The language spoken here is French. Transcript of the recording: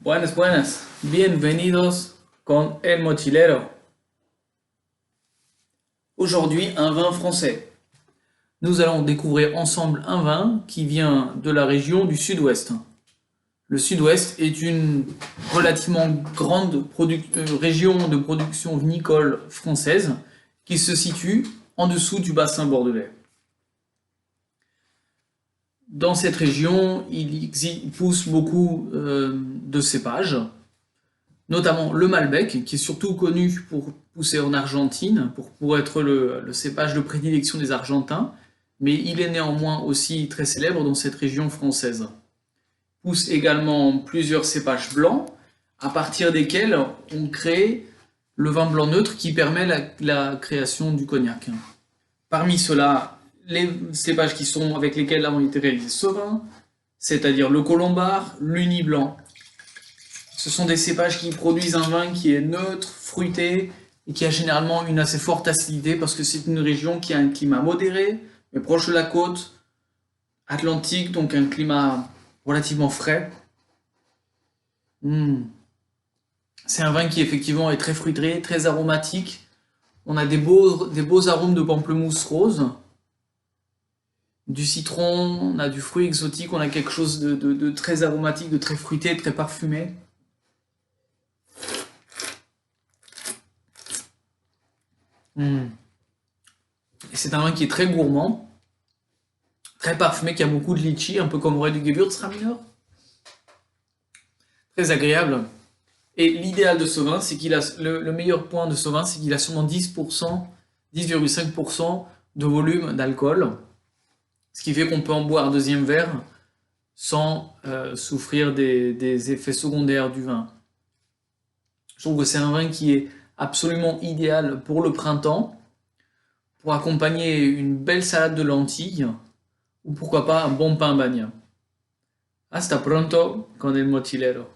Buenas, buenas. Bienvenidos con El Mochilero. Aujourd'hui, un vin français. Nous allons découvrir ensemble un vin qui vient de la région du Sud-Ouest. Le Sud-Ouest est une relativement grande région de production vinicole française qui se situe en dessous du bassin bordelais. Dans cette région, il pousse beaucoup de cépages, notamment le Malbec, qui est surtout connu pour pousser en Argentine, pour être le cépage de prédilection des Argentins, mais il est néanmoins aussi très célèbre dans cette région française. Pousse également plusieurs cépages blancs, à partir desquels on crée le vin blanc neutre qui permet la création du cognac. Parmi ceux-là, les cépages avec lesquels ont été réalisés ce vin, c'est-à-dire le colombard, l'uni blanc. Ce sont des cépages qui produisent un vin qui est neutre, fruité et qui a généralement une assez forte acidité parce que c'est une région qui a un climat modéré, mais proche de la côte atlantique, donc un climat relativement frais. C'est un vin qui effectivement est très fruité, très aromatique. On a des beaux arômes de pamplemousse rose, du citron, on a du fruit exotique, on a quelque chose de très aromatique, de très fruité, très parfumé. Et c'est un vin qui est très gourmand, très parfumé, qui a beaucoup de litchi, un peu comme aurait du Gewürztraminer. Très agréable. Et l'idéal de ce vin, c'est qu'il a le meilleur point de ce vin, c'est qu'il a seulement 10%, 10,5% de volume d'alcool. Ce qui fait qu'on peut en boire un deuxième verre sans souffrir des effets secondaires du vin. Je trouve que c'est un vin qui est absolument idéal pour le printemps, pour accompagner une belle salade de lentilles, ou pourquoi pas un bon pain bagna. Hasta pronto con el mochilero.